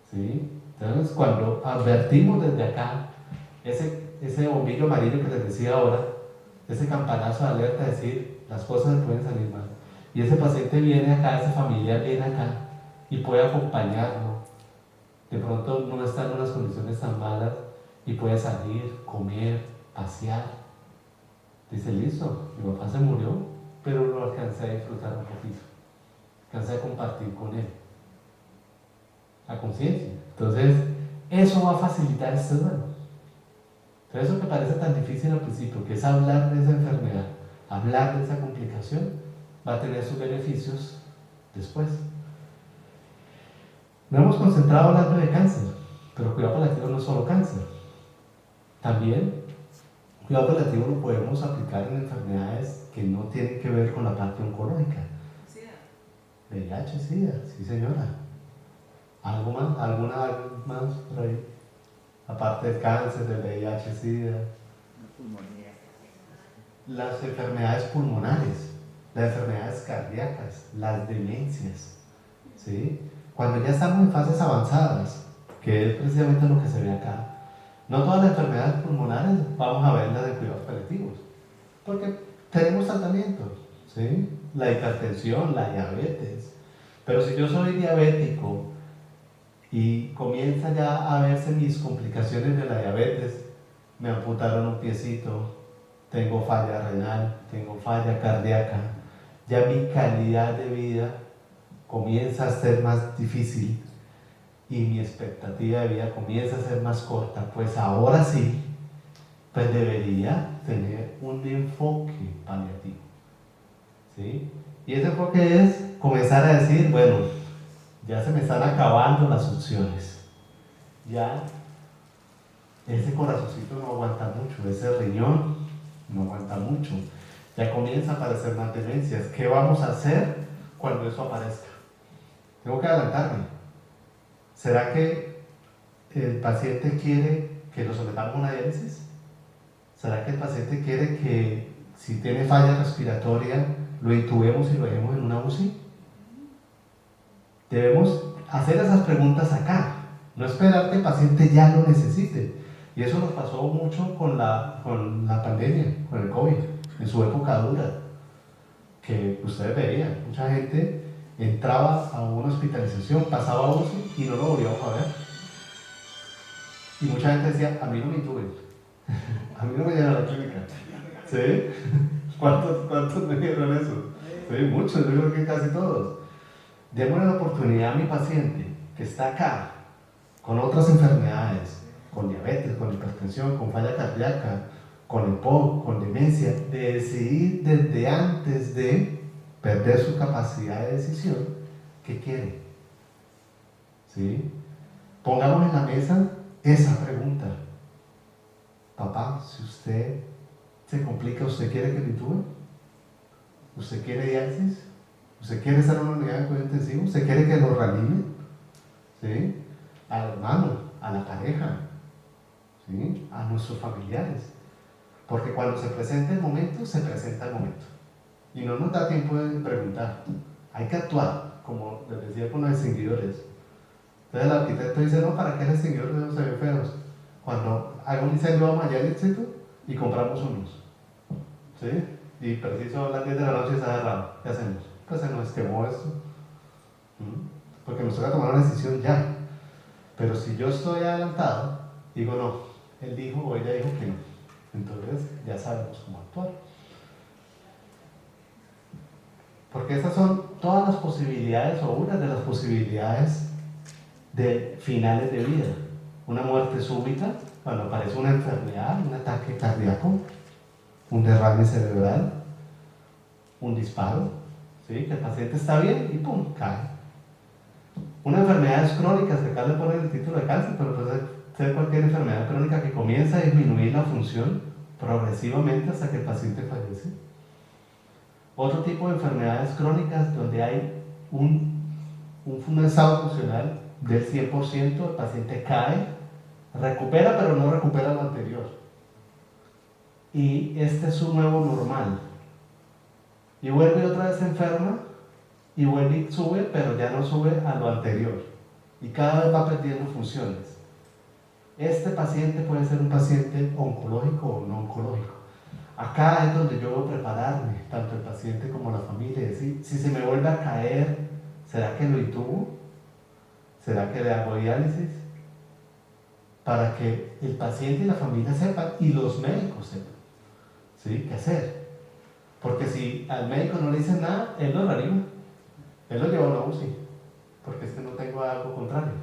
¿sí? Entonces cuando advertimos desde acá ese bombillo amarillo que les decía ahora, ese campanazo de alerta, decir las cosas pueden salir mal, y ese paciente viene acá, ese familiar viene acá y puede acompañarlo, de pronto no está en unas condiciones tan malas y puede salir, comer, pasear, dice listo, mi papá se murió, pero lo alcancé a disfrutar un poquito, alcancé a compartir con él a conciencia. Entonces eso va a facilitar este duelo. Entonces eso que parece tan difícil al principio, que es hablar de esa enfermedad, hablar de esa complicación, va a tener sus beneficios después. Nos hemos concentrado hablando de cáncer, pero cuidado paliativo no es solo cáncer. También cuidado paliativo lo podemos aplicar en enfermedades que no tienen que ver con la parte oncológica. VIH, SIDA, sí señora. ¿Algo más? ¿Alguna más por ahí? Aparte del cáncer, del VIH, SIDA. Las enfermedades pulmonares, las enfermedades cardíacas, las demencias. ¿sí? Cuando ya estamos en fases avanzadas, que es precisamente lo que se ve acá, no todas las enfermedades pulmonares vamos a verlas de cuidados paliativos, porque tenemos tratamientos, ¿sí? La hipertensión, la diabetes, pero si yo soy diabético y comienza ya a verse mis complicaciones de la diabetes, me amputaron un piecito, tengo falla renal, tengo falla cardíaca, ya mi calidad de vida comienza a ser más difícil y mi expectativa de vida comienza a ser más corta, pues ahora sí, pues debería tener un enfoque paliativo, ¿sí? Y ese enfoque es comenzar a decir, bueno, ya se me están acabando las opciones, ya ese corazoncito no aguanta mucho, ese riñón no aguanta mucho, ya comienza a aparecer más demencias. ¿Qué vamos a hacer cuando eso aparezca? Tengo que adelantarme. ¿Será que el paciente quiere que lo sometamos a una diálisis? ¿Será que el paciente quiere que si tiene falla respiratoria lo intubemos y lo dejemos en una UCI? Debemos hacer esas preguntas acá, no esperar que el paciente ya lo necesite. Y eso nos pasó mucho con la pandemia, con el COVID, en su época dura, que ustedes veían, mucha gente entraba a una hospitalización, pasaba a UCI y no lo volvíamos a ver. Y mucha gente decía, a mí no me intuben, a mí no me llevan a la clínica. ¿Sí? ¿Cuántos me dieron eso? Sí, muchos, yo creo que casi todos. Démosle la oportunidad a mi paciente que está acá, con otras enfermedades, con diabetes, con hipertensión, con falla cardíaca, con EPOC, con demencia, de decidir desde antes de perder su capacidad de decisión qué quiere. ¿Sí? Pongamos en la mesa esa pregunta. Papá, si usted se complica, ¿usted quiere que le intube? ¿Usted quiere diálisis? ¿Usted quiere estar en una unidad de cuidado intensivo? ¿Usted quiere que lo reanime? ¿Sí? Al hermano, a la pareja, ¿sí? A nuestros familiares. Porque cuando se presenta el momento, se presenta el momento. Y no nos da tiempo de preguntar. Hay que actuar, como les decía con los extinguidores. Entonces el arquitecto dice, no, ¿para qué el extinguidor de se ven feos? Cuando haga un incendio vamos allá al éxito y compramos unos. ¿Sí? Y preciso a las 10 de la noche está cerrado. ¿Qué hacemos? Pues se nos quemó esto. Porque nos toca tomar una decisión ya. Pero si yo estoy adelantado, digo no, él dijo o ella dijo que no. Entonces ya sabemos cómo actuar. Porque esas son todas las posibilidades o una de las posibilidades de finales de vida. Una muerte súbita, cuando aparece una enfermedad, un ataque cardíaco, un derrame cerebral, un disparo, ¿sí? Que el paciente está bien y ¡pum!, cae. Una enfermedades crónicas, que acá le ponen el título de cáncer, pero puede ser cualquier enfermedad crónica que comienza a disminuir la función progresivamente hasta que el paciente fallece. Otro tipo de enfermedades crónicas donde hay un estado funcional del 100%, el paciente cae, recupera pero no recupera lo anterior. Y este es su nuevo normal. Y vuelve otra vez enferma, y vuelve y sube, pero ya no sube a lo anterior. Y cada vez va perdiendo funciones. Este paciente puede ser un paciente oncológico o no oncológico. Acá es donde yo debo prepararme, tanto el paciente como la familia, decir, si se me vuelve a caer, ¿será que lo intubo? ¿Será que le hago diálisis? Para que el paciente y la familia sepan, y los médicos sepan, ¿sí?, qué hacer. Porque si al médico no le dicen nada, él lo reanima, él lo lleva a una UCI, porque es que no tengo algo contrario,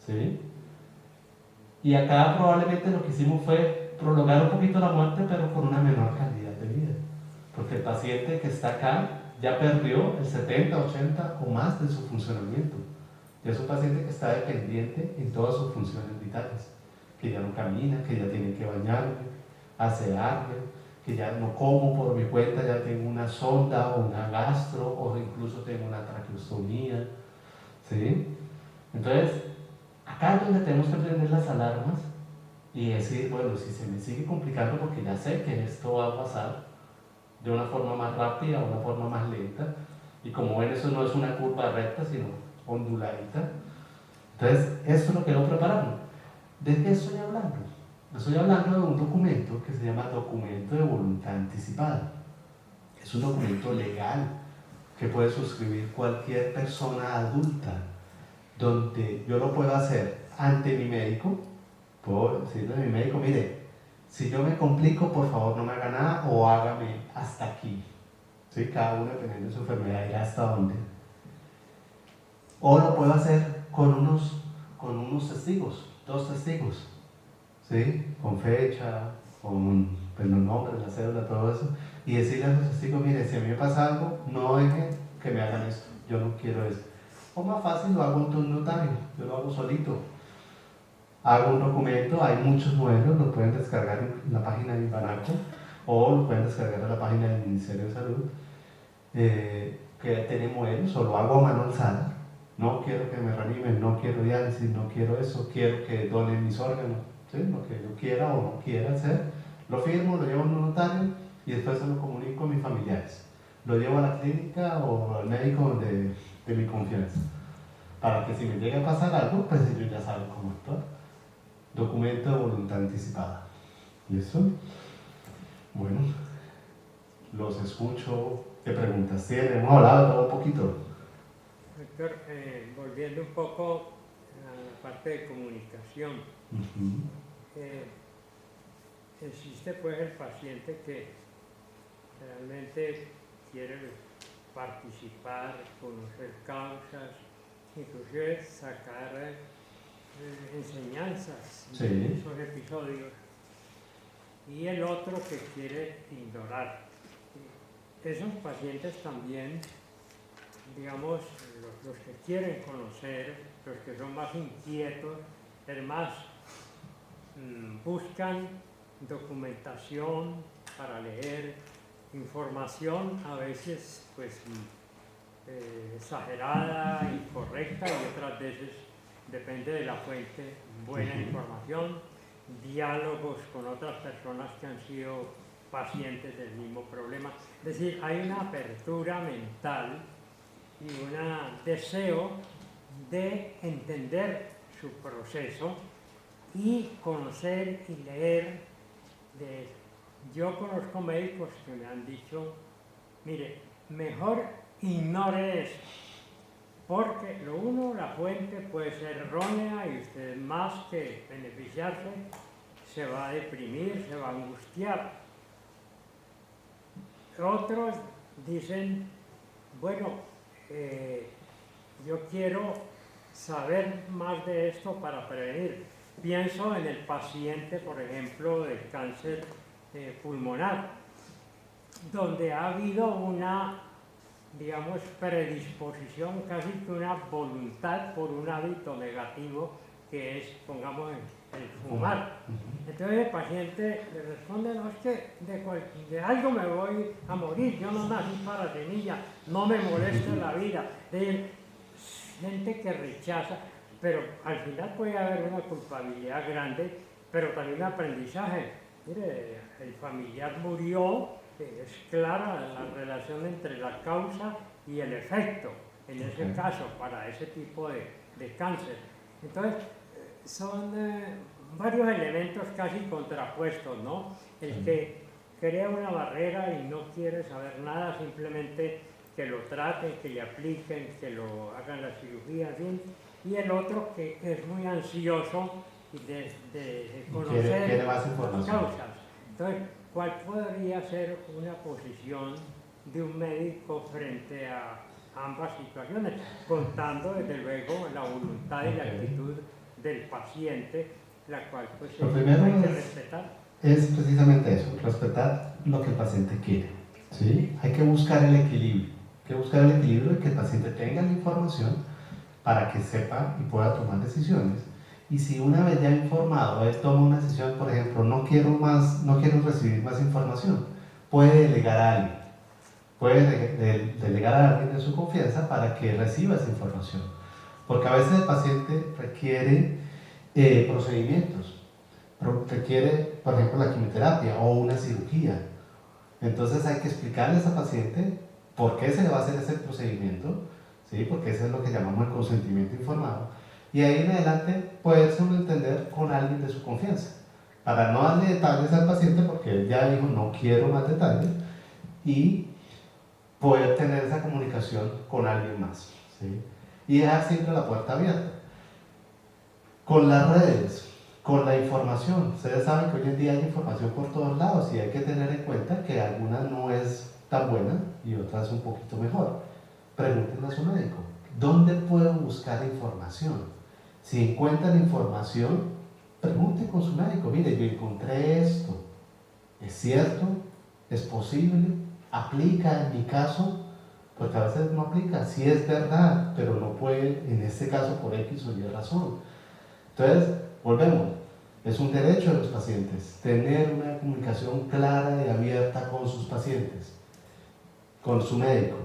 ¿sí? Y acá probablemente lo que hicimos fue prolongar un poquito la muerte, pero con una menor calidad de vida, porque el paciente que está acá ya perdió el 70, 80 o más de su funcionamiento. Ya es un paciente que está dependiente en todas sus funciones vitales, que ya no camina, que ya tiene que bañarme, asearme, que ya no como por mi cuenta, ya tengo una sonda o una gastro o incluso tengo una traqueostomía, ¿sí? Entonces, acá es donde tenemos que prender las alarmas y decir, bueno, si se me sigue complicando porque ya sé que esto va a pasar de una forma más rápida o una forma más lenta, y como ven, eso no es una curva recta, sino onduladita. Entonces, esto lo quiero prepararlo. ¿De qué estoy hablando? Estoy hablando de un documento que se llama documento de voluntad anticipada. Es un documento legal que puede suscribir cualquier persona adulta, donde yo lo puedo hacer ante mi médico. Puedo decirle a mi médico, mire, si yo me complico, por favor no me haga nada o hágame hasta aquí. ¿Sí? Cada uno dependiendo de su enfermedad irá hasta dónde. O lo puedo hacer con unos testigos, 2 testigos, ¿sí? Con fecha, con pues, los nombres, la cédula, todo eso, y decirle a los testigos, mire, si a mí me pasa algo, no dejen que me hagan esto, yo no quiero eso. O más fácil, lo hago ante un notario, yo lo hago solito. Hago un documento, hay muchos modelos, lo pueden descargar en la página de Banaco o lo pueden descargar en la página del Ministerio de Salud, que tiene modelos, o lo hago a mano alzada. No quiero que me reanimen, no quiero diálisis, no quiero eso, quiero que donen mis órganos, ¿sí? Lo que yo quiera o no quiera hacer, lo firmo, lo llevo a un notario y después se lo comunico a mis familiares. Lo llevo a la clínica o al médico de mi confianza, para que si me llega a pasar algo, pues ellos ya saben cómo actuar. Documento de voluntad anticipada. ¿Listo? Bueno, los escucho. ¿Qué preguntas tienen? Hemos hablado de todo un poquito. Doctor, volviendo un poco a la parte de comunicación, existe pues el paciente que realmente quiere participar, conocer causas, inclusive sacar enseñanzas Sí. de esos episodios, y el otro que quiere ignorar. Esos pacientes también, digamos, los que quieren conocer, los que son más inquietos, es más, buscan documentación para leer, información a veces pues exagerada, incorrecta, y otras veces depende de la fuente, buena información, diálogos con otras personas que han sido pacientes del mismo problema. Es decir, hay una apertura mental y un deseo de entender su proceso y conocer y leer de eso. Yo conozco médicos que me han dicho, mire, mejor ignore eso, porque lo uno, la fuente puede ser errónea y usted más que beneficiarse se va a deprimir, se va a angustiar. Otros dicen, bueno, yo quiero saber más de esto para prevenir. Pienso en el paciente, por ejemplo, de cáncer pulmonar, donde ha habido una, digamos, predisposición, casi que una voluntad por un hábito negativo que es, pongamos, el fumar. Entonces el paciente le responde, no, es que de algo me voy a morir, yo no nací para semilla, no me molesta la vida. De gente que rechaza, pero al final puede haber una culpabilidad grande, pero también un aprendizaje. Mire, el familiar murió, es clara la relación entre la causa y el efecto, en ese caso, para ese tipo de cáncer. Entonces, son varios elementos casi contrapuestos, ¿no? El que crea una barrera y no quiere saber nada, simplemente que lo traten, que le apliquen, que lo hagan la cirugía, bien. Y el otro que es muy ansioso de conocer quiere más las información. causas. Entonces, ¿cuál podría ser una posición de un médico frente a ambas situaciones? Contando, desde luego, la voluntad y la actitud del paciente, la cual pues Lo primero hay que respetar. Es precisamente eso, respetar lo que el paciente quiere, ¿sí? Hay que buscar el equilibrio, de que el paciente tenga la información para que sepa y pueda tomar decisiones. Y si una vez ya informado, él toma una decisión, por ejemplo, no quiero recibir más información, puede delegar a alguien. Puede delegar a alguien de su confianza para que reciba esa información. Porque a veces el paciente requiere procedimientos, requiere, por ejemplo, la quimioterapia o una cirugía. Entonces hay que explicarle a esa paciente por qué se le va a hacer ese procedimiento, ¿sí? Porque eso es lo que llamamos el consentimiento informado. Y ahí en adelante poderse uno entender con alguien de su confianza, para no darle detalles al paciente porque él ya dijo no quiero más detalles, y poder tener esa comunicación con alguien más, ¿sí? Y dejar siempre la puerta abierta. Con las redes, con la información, ustedes saben que hoy en día hay información por todos lados y hay que tener en cuenta que alguna no es tan buena y otra es un poquito mejor. Pregúntenle a su médico, ¿dónde puedo buscar información? Si encuentran información, pregunten con su médico, mire, yo encontré esto, ¿es cierto? ¿Es posible? ¿Aplica en mi caso? Porque a veces no aplica, sí es verdad, pero no puede, en este caso, por X o Y razón. Entonces, volvemos, es un derecho de los pacientes tener una comunicación clara y abierta con sus pacientes, con su médico.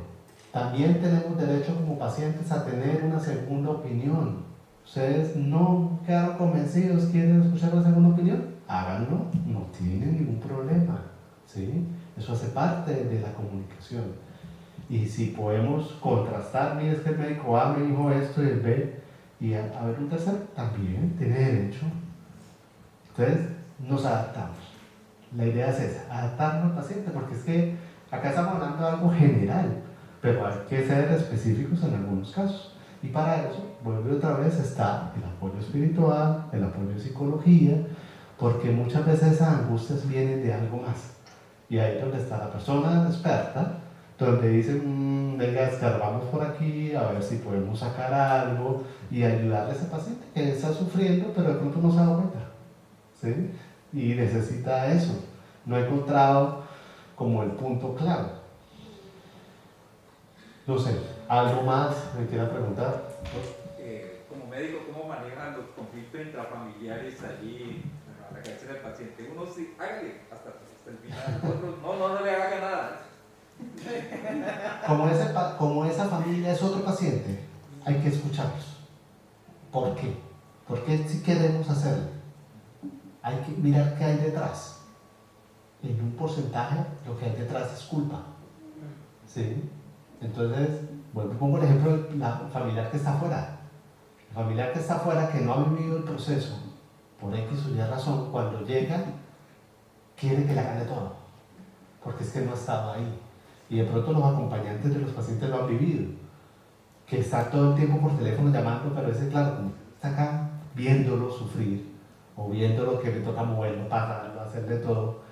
También tenemos derecho como pacientes a tener una segunda opinión. Ustedes no quedaron convencidos, quieren escuchar la segunda opinión, háganlo, no tienen ningún problema, ¿sí? Eso hace parte de la comunicación. Y si podemos contrastar, mire, es que el médico A me dijo esto y el B, y a ver un tercero, también tiene derecho. Entonces, nos adaptamos. La idea es esa, adaptarnos al paciente, porque es que acá estamos hablando de algo general, pero hay que ser específicos en algunos casos. Y para eso, vuelve otra vez, está el apoyo espiritual, el apoyo de psicología, porque muchas veces esas angustias vienen de algo más. Y ahí es donde está la persona experta, donde dicen, venga, escarbamos por aquí, a ver si podemos sacar algo y ayudarle a ese paciente que está sufriendo, pero de pronto no se da cuenta, ¿sí? Y necesita eso. No he encontrado como el punto clave. No sé, ¿algo más me quiera preguntar? Como médico, ¿cómo manejan los conflictos intrafamiliares allí a la cabeza del paciente? Uno sí, hágale hasta el final, otros no le haga nada. Como esa familia es otro paciente, hay que escucharlos. ¿Por qué? Porque si queremos hacerlo, hay que mirar qué hay detrás. En un porcentaje, lo que hay detrás es culpa, ¿sí? Entonces, vuelvo y pongo el ejemplo de la familiar que está afuera. El familiar que está afuera, que no ha vivido el proceso, por X o Y razón, cuando llega, quiere que le hagan de todo, porque es que no ha estado ahí. Y de pronto los acompañantes de los pacientes lo han vivido, que está todo el tiempo por teléfono llamando, pero ese, claro, como está acá viéndolo sufrir, o viéndolo que le toca moverlo, pararlo, hacerle todo,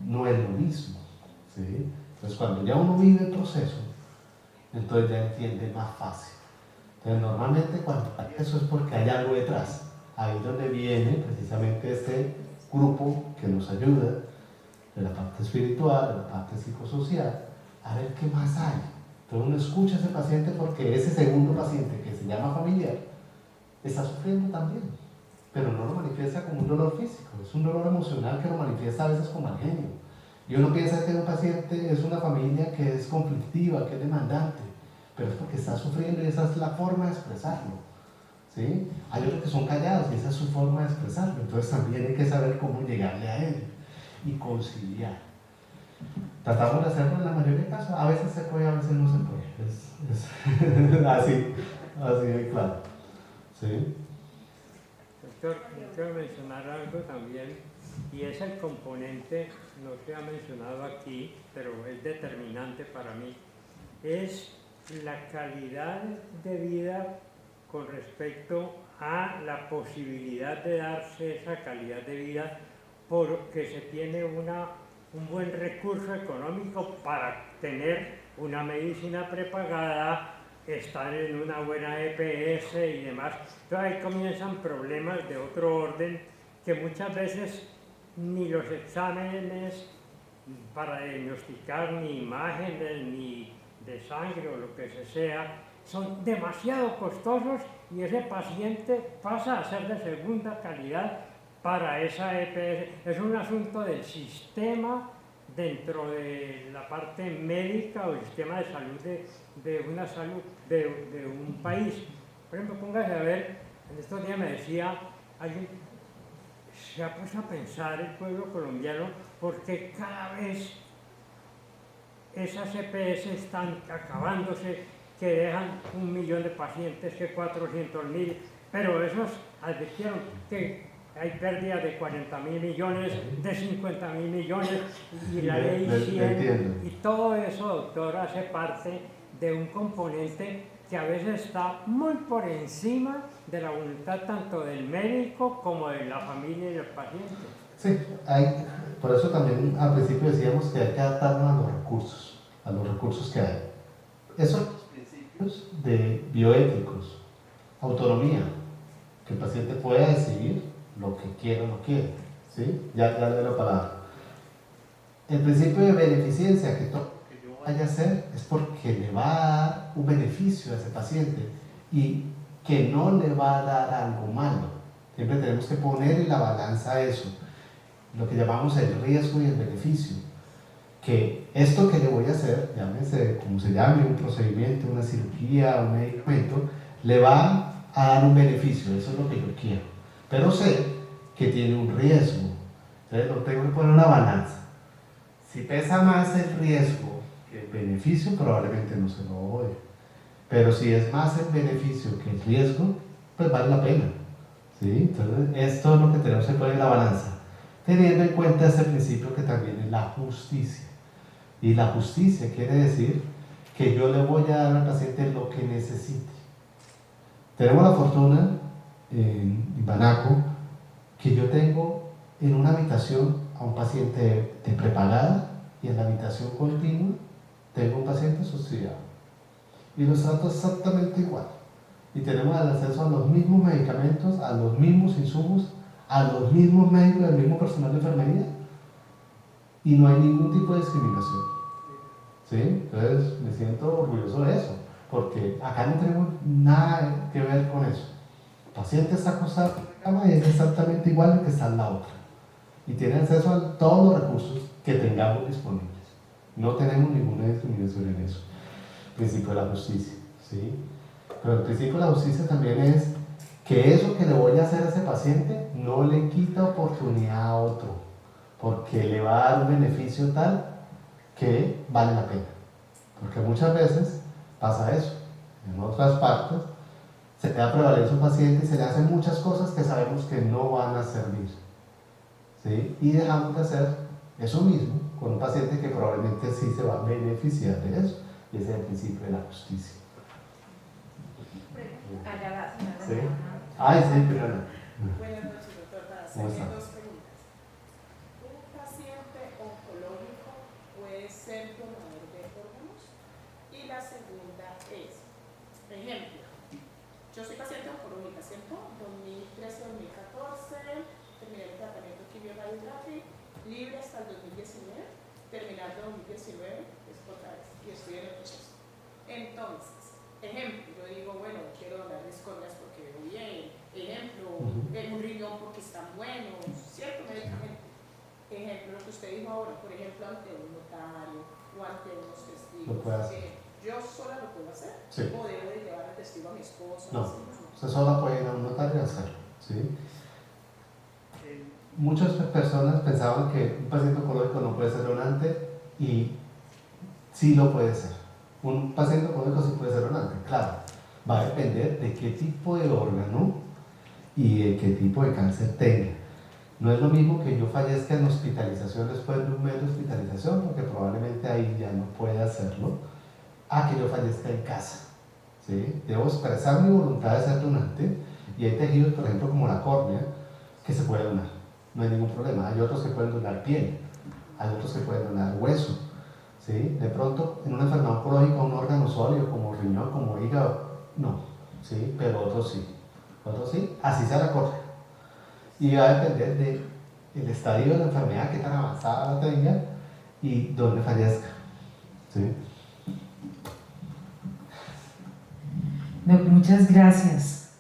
no es lo mismo, ¿sí? Entonces cuando ya uno vive el proceso, entonces ya entiende más fácil. Entonces normalmente cuando hay eso es porque hay algo detrás. Ahí es donde viene precisamente este grupo que nos ayuda, de la parte espiritual, de la parte psicosocial, a ver qué más hay. Entonces uno escucha a ese paciente porque ese segundo paciente que se llama familiar está sufriendo también, pero no lo manifiesta como un dolor físico, es un dolor emocional que lo manifiesta a veces como mal genio. Y uno piensa que un paciente es una familia que es conflictiva, que es demandante, pero es porque está sufriendo y esa es la forma de expresarlo, ¿sí? Hay otros que son callados y esa es su forma de expresarlo, entonces también hay que saber cómo llegarle a él y conciliar. Tratamos de hacerlo en la mayoría de casos, a veces se puede, a veces no se puede, es así de claro, ¿sí? Doctor, quiero mencionar algo también, y es el componente, no se ha mencionado aquí, pero es determinante para mí, es la calidad de vida con respecto a la posibilidad de darse esa calidad de vida porque se tiene un buen recurso económico para tener una medicina prepagada, estar en una buena EPS y demás. Entonces ahí comienzan problemas de otro orden que muchas veces ni los exámenes para diagnosticar ni imágenes ni de sangre o lo que sea son demasiado costosos y ese paciente pasa a ser de segunda calidad para esa EPS. Es un asunto del sistema dentro de la parte médica o el sistema de salud de una salud de un país. Por ejemplo, póngase a ver, en estos días me decía alguien, se ha puesto a pensar el pueblo colombiano porque cada vez esas EPS están acabándose, que dejan 1 millón de pacientes, que 400.000, pero esos advirtieron que hay pérdidas de 40.000 millones, de 50.000 millones, y la ley 100, y todo eso, doctor, hace parte de un componente que a veces está muy por encima de la voluntad tanto del médico como de la familia y del paciente. Sí, por eso también al principio decíamos que hay que adaptarnos a los recursos que hay. Esos son los principios de bioéticos, autonomía, que el paciente pueda decidir lo que quiere o no quiere, ¿sí? Ya le doy la palabra. El principio de beneficencia, que todo lo que yo vaya a hacer es porque le va a dar un beneficio a ese paciente y que no le va a dar algo malo. Siempre tenemos que poner en la balanza eso, lo que llamamos el riesgo y el beneficio. Que esto que le voy a hacer, llámese como se llame, un procedimiento, una cirugía, un medicamento, le va a dar un beneficio, eso es lo que yo quiero. Pero sé que tiene un riesgo, entonces lo tengo que poner en una balanza. Si pesa más el riesgo que el beneficio, probablemente no se lo doy. Pero si es más el beneficio que el riesgo, pues vale la pena, ¿sí? Entonces esto es lo que tenemos que poner en la balanza, teniendo en cuenta ese principio que también es la justicia. Y la justicia quiere decir que yo le voy a dar al paciente lo que necesite. Tenemos la fortuna en Banaco que yo tengo en una habitación a un paciente de prepagada y en la habitación continua tengo un paciente subsidiado. Y los trato exactamente igual. Y tenemos el acceso a los mismos medicamentos, a los mismos insumos, a los mismos médicos, al mismo personal de enfermería. Y no hay ningún tipo de discriminación. ¿Sí? Entonces me siento orgulloso de eso, porque acá no tenemos nada que ver con eso. El paciente está acostado en la cama y es exactamente igual que está en la otra. Y tiene acceso a todos los recursos que tengamos disponibles. No tenemos ninguna discriminación en eso. El principio de la justicia, ¿sí? Pero el principio de la justicia también es que eso que le voy a hacer a ese paciente no le quita oportunidad a otro, porque le va a dar un beneficio tal que vale la pena. Porque muchas veces pasa eso. En otras partes se le da prevalencia a un paciente y se le hacen muchas cosas que sabemos que no van a servir, ¿sí? Y dejamos de hacer eso mismo con un paciente que probablemente sí se va a beneficiar de eso. Y ese es el principio de la justicia. ¿Sí? Ay, sí, pero no. Buenas noches, doctor. Para ¿Cómo hacerle está? dos preguntas. ¿Un paciente oncológico puede ser donador de órganos? Y la segunda es, ejemplo, yo soy paciente oncológica, ¿cierto? 2013-2014, terminé el tratamiento quimio-radiografía, libre hasta el 2019, terminando 2019, es otra vez, y estoy en el proceso. Entonces, ejemplo, yo digo, bueno, quiero donar mis córneas porque veo bien. Ejemplo, un riñón porque están buenos, cierto medicamento. Ejemplo, lo que usted dijo ahora, por ejemplo, ante un notario o ante unos testigos. Lo puede hacer. ¿Yo sola lo puedo hacer? Sí. ¿O debo de llevar al testigo a mi esposa? No, usted solo puede ir a un notario y hacerlo, ¿sí? Muchas personas pensaban que un paciente oncológico no puede ser donante y sí lo puede ser. Un paciente oncológico sí puede ser donante, claro. Va a depender de qué tipo de órgano y de qué tipo de cáncer tenga. No es lo mismo que yo fallezca en hospitalización después de un mes de hospitalización, porque probablemente ahí ya no puede hacerlo, a que yo fallezca en casa, ¿sí? Debo expresar mi voluntad de ser donante y hay tejidos, por ejemplo, como la córnea, que se puede donar. No hay ningún problema. Hay otros que pueden donar piel, hay otros que pueden donar hueso, ¿sí? De pronto, en una enfermedad oncológica, un órgano sólido como riñón, como hígado, no, ¿sí? Pero otros sí. Otros sí, así sea la córnea. Y va a depender del estadio de la enfermedad, qué tan avanzada la tenga y dónde fallezca, ¿sí? Muchas gracias.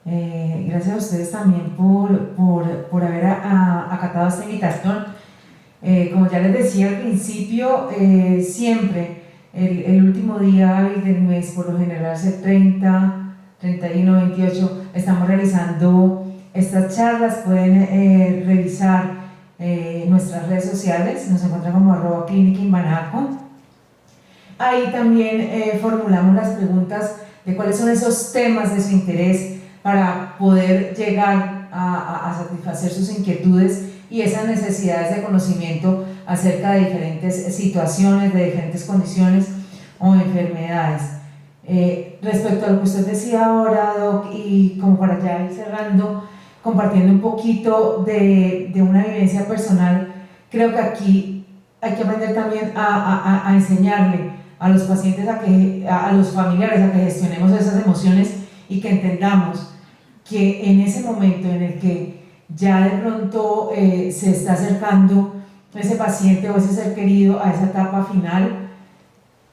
Gracias a ustedes también por haber acatado esta invitación. Como ya les decía al principio, siempre el último día hábil del mes, por lo general es el 30, 31, 28, estamos realizando estas charlas. Pueden revisar nuestras redes sociales, nos encuentran como @clinicinbanaco. ahí también formulamos las preguntas de cuáles son esos temas de su interés para poder llegar a satisfacer sus inquietudes y esas necesidades de conocimiento acerca de diferentes situaciones, de diferentes condiciones o enfermedades. Respecto a lo que usted decía ahora, Doc, y como para ya ir cerrando, compartiendo un poquito de una vivencia personal, creo que aquí hay que aprender también a enseñarle a los pacientes, a los familiares, a que gestionemos esas emociones y que entendamos que en ese momento en el que ya de pronto se está acercando ese paciente o ese ser querido a esa etapa final,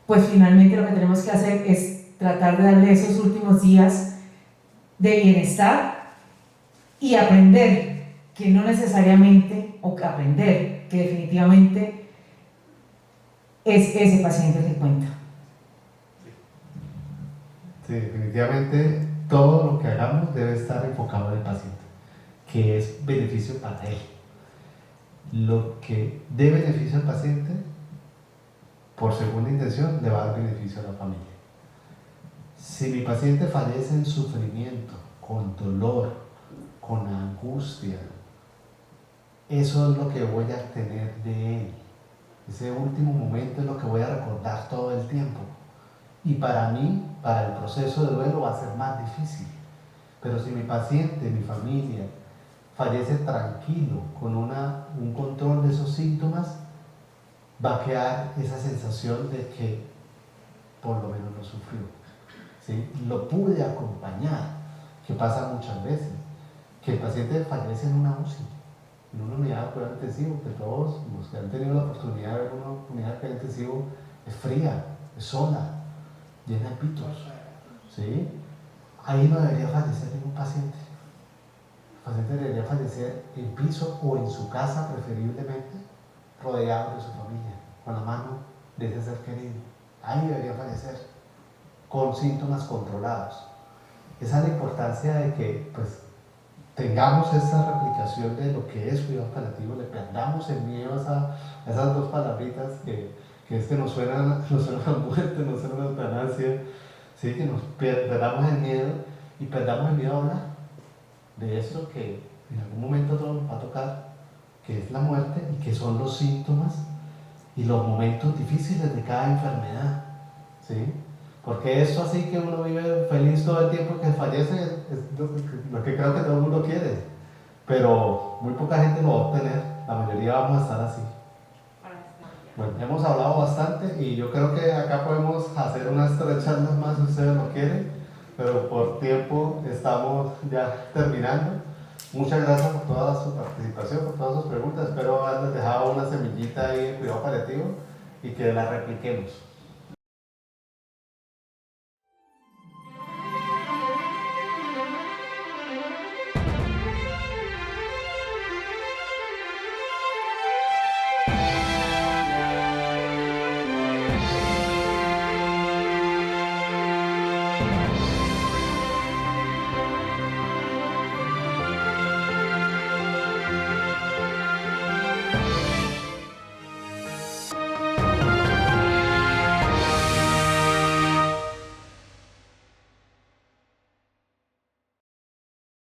pues finalmente lo que tenemos que hacer es tratar de darle esos últimos días de bienestar y aprender que no necesariamente, o que aprender que definitivamente es ese paciente el que cuenta. Sí, definitivamente todo lo que hagamos debe estar enfocado en el paciente, que es beneficio para él. Lo que dé beneficio al paciente, por segunda intención, le va a dar beneficio a la familia. Si mi paciente fallece en sufrimiento, con dolor, con angustia, eso es lo que voy a tener de él. Ese último momento es lo que voy a recordar todo el tiempo. Y para mí, para el proceso de duelo va a ser más difícil. Pero si mi paciente, mi familia, fallece tranquilo, con un control de esos síntomas, va a quedar esa sensación de que por lo menos no sufrió, ¿sí? Lo pude acompañar, que pasa muchas veces, que el paciente fallece en una UCI, en una unidad de cuidado intensivo, que todos los que han tenido la oportunidad de ver una unidad de cuidado intensivo es fría, es sola, llena de pitos, ¿sí? Ahí no debería fallecer ningún paciente. El paciente debería fallecer en piso o en su casa, preferiblemente, rodeado de su familia, con la mano de ese ser querido. Ahí debería fallecer, con síntomas controlados. Esa es la importancia de que pues, tengamos esa replicación de lo que es cuidado paliativo, le perdamos el miedo a esas dos palabritas que es que nos suenan a muerte, nos suenan a eutanasia, ¿sí? Que nos perdamos el miedo y perdamos el miedo a hablar de eso que en algún momento todo nos va a tocar, que es la muerte y que son los síntomas y los momentos difíciles de cada enfermedad, ¿sí? Porque eso así que uno vive feliz todo el tiempo que fallece es lo que creo que todo el mundo quiere, pero muy poca gente lo va a obtener, la mayoría vamos a estar así. Bueno, hemos hablado bastante y yo creo que acá podemos hacer unas 3 charlas más si ustedes lo quieren, pero por tiempo estamos ya terminando. Muchas gracias por toda su participación, por todas sus preguntas. Espero haberles dejado una semillita ahí de cuidado paliativo y que la repliquemos.